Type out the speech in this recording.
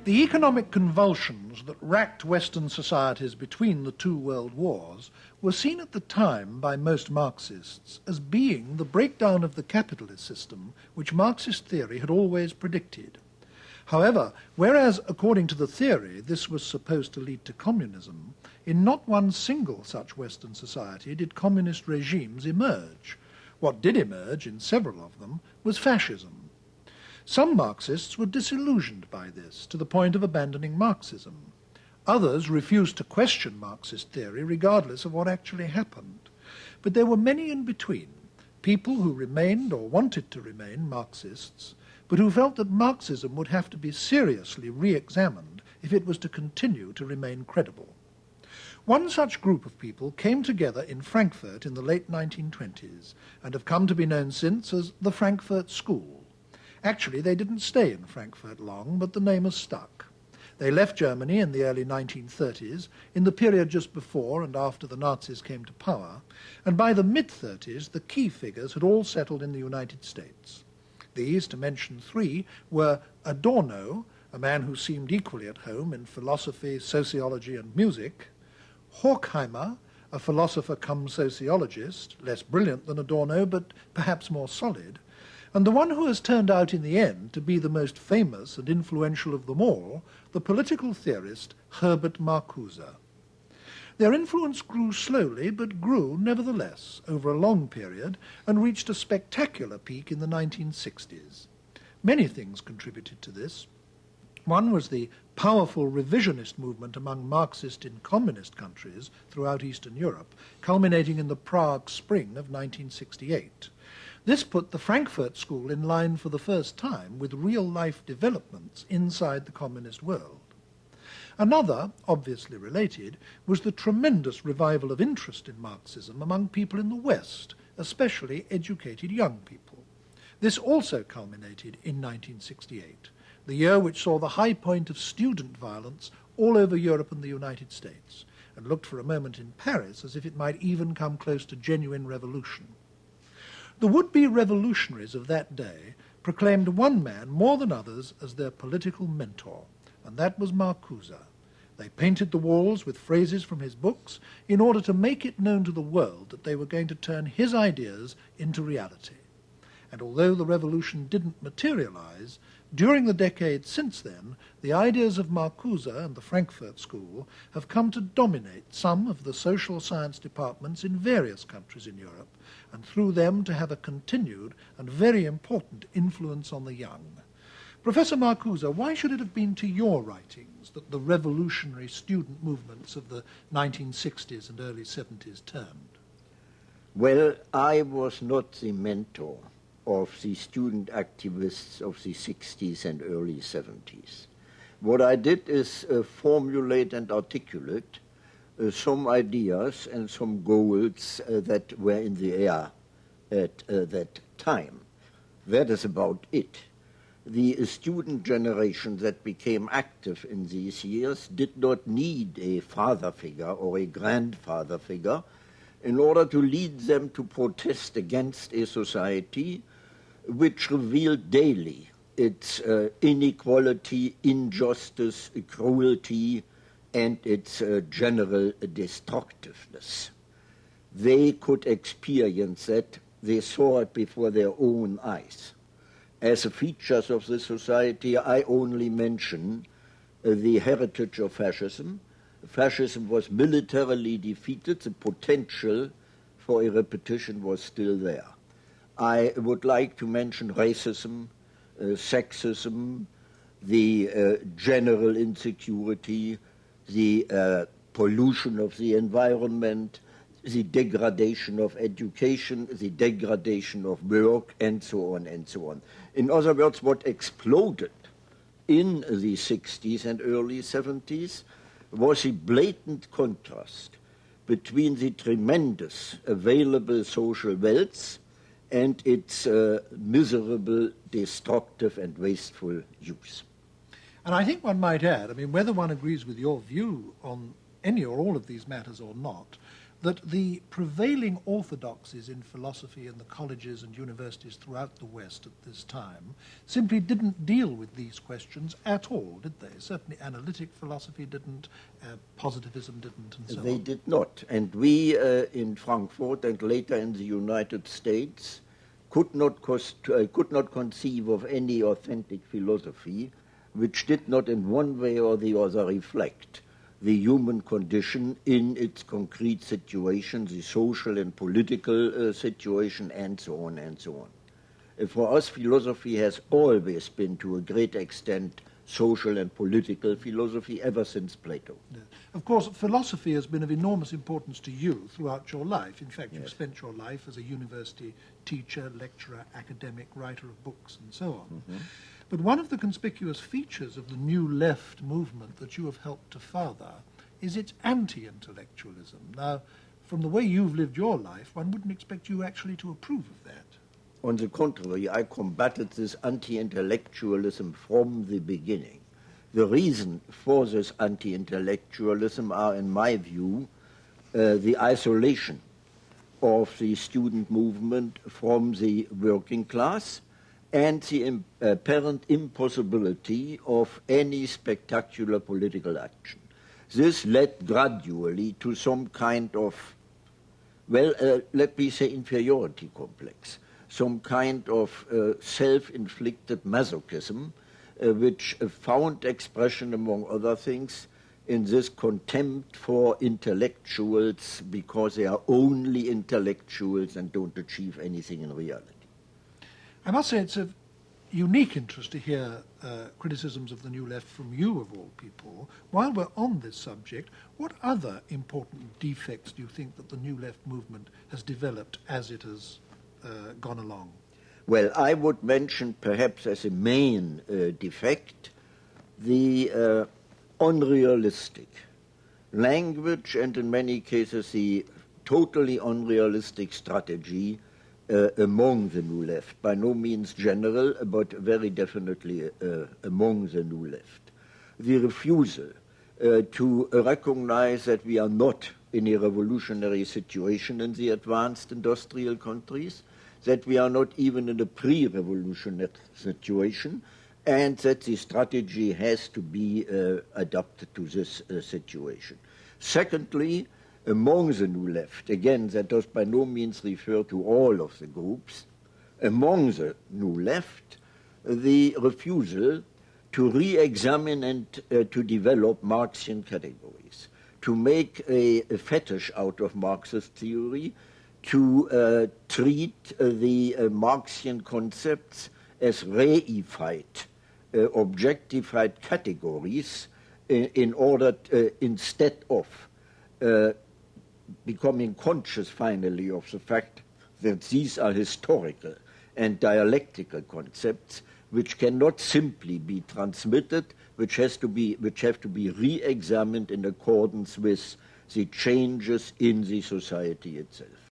The economic convulsions that racked Western societies between the two world wars were seen at the time by most Marxists as being the breakdown of the capitalist system which Marxist theory had always predicted. However, whereas according to the theory this was supposed to lead to communism, in not one single such Western society did communist regimes emerge. What did emerge in several of them was fascism. Some Marxists were disillusioned by this, to the point of abandoning Marxism. Others refused to question Marxist theory regardless of what actually happened. But there were many in between, people who remained or wanted to remain Marxists, but who felt that Marxism would have to be seriously re-examined if it was to continue to remain credible. One such group of people came together in Frankfurt in the late 1920s and have come to be known since as the Frankfurt School. Actually, they didn't stay in Frankfurt long, but the name has stuck. They left Germany in the early 1930s, in the period just before and after the Nazis came to power, and by the mid-30s the key figures had all settled in the United States. These, to mention three, were Adorno, a man who seemed equally at home in philosophy, sociology and music, Horkheimer, a philosopher come sociologist, less brilliant than Adorno but perhaps more solid, and the one who has turned out in the end to be the most famous and influential of them all, the political theorist Herbert Marcuse. Their influence grew slowly, but grew nevertheless over a long period and reached a spectacular peak in the 1960s. Many things contributed to this. One was the powerful revisionist movement among Marxist in communist countries throughout Eastern Europe, culminating in the Prague Spring of 1968. This put the Frankfurt School in line for the first time with real-life developments inside the communist world. Another, obviously related, was the tremendous revival of interest in Marxism among people in the West, especially educated young people. This also culminated in 1968, the year which saw the high point of student violence all over Europe and the United States, and looked for a moment in Paris as if it might even come close to genuine revolution. The would-be revolutionaries of that day proclaimed one man more than others as their political mentor, and that was Marcuse. They painted the walls with phrases from his books in order to make it known to the world that they were going to turn his ideas into reality. And although the revolution didn't materialize, during the decades since then, the ideas of Marcuse and the Frankfurt School have come to dominate some of the social science departments in various countries in Europe, and through them to have a continued and very important influence on the young. Professor Marcuse, why should it have been to your writings that the revolutionary student movements of the 1960s and early 70s turned? Well, I was not the mentor of the student activists of the 60s and early 70s. What I did is formulate and articulate some ideas and some goals that were in the air at that time. That is about it. The student generation that became active in these years did not need a father figure or a grandfather figure in order to lead them to protest against a society which revealed daily its inequality, injustice, cruelty, and its general destructiveness. They could experience that. They saw it before their own eyes. As features of the society, I only mention the heritage of fascism. Fascism was militarily defeated. The potential for a repetition was still there. I would like to mention racism, sexism, the general insecurity, the pollution of the environment, the degradation of education, the degradation of work, and so on and so on. In other words, what exploded in the 60s and early 70s was a blatant contrast between the tremendous available social wealth and its miserable, destructive, and wasteful use. And I think one might add, I mean, whether one agrees with your view on any or all of these matters or not, that the prevailing orthodoxies in philosophy in the colleges and universities throughout the West at this time simply didn't deal with these questions at all, did they? Certainly analytic philosophy didn't, positivism didn't, and so on. They did not. And we in Frankfurt and later in the United States could not conceive of any authentic philosophy which did not in one way or the other reflect the human condition in its concrete situation, the social and political situation, and so on and so on. For us, philosophy has always been, to a great extent, social and political philosophy ever since Plato. Yeah. Of course, philosophy has been of enormous importance to you throughout your life. In fact, you've Yes. spent your life as a university teacher, lecturer, academic, writer of books, and so on. Mm-hmm. But one of the conspicuous features of the New Left movement that you have helped to father is its anti-intellectualism. Now, from the way you've lived your life, one wouldn't expect you actually to approve of that. On the contrary, I combated this anti-intellectualism from the beginning. The reason for this anti-intellectualism are, in my view, the isolation of the student movement from the working class and the apparent impossibility of any spectacular political action. This led gradually to some kind of, let me say, inferiority complex, some kind of self-inflicted masochism, which found expression, among other things, in this contempt for intellectuals because they are only intellectuals and don't achieve anything in reality. I must say it's of unique interest to hear criticisms of the New Left from you, of all people. While we're on this subject, what other important defects do you think that the New Left movement has developed as it has gone along? Well, I would mention perhaps as a main defect the unrealistic language and in many cases the totally unrealistic strategy among the New Left, by no means general, but very definitely among the New Left. The refusal to recognize that we are not in a revolutionary situation in the advanced industrial countries, that we are not even in a pre-revolutionary situation, and that the strategy has to be adapted to this situation. Secondly, among the New Left, again, that does by no means refer to all of the groups, among the New Left, the refusal to re-examine and to develop Marxian categories, to make a fetish out of Marxist theory, to treat the Marxian concepts as reified, objectified categories in order instead of becoming conscious finally of the fact that these are historical and dialectical concepts which cannot simply be transmitted, which have to be re-examined in accordance with the changes in the society itself.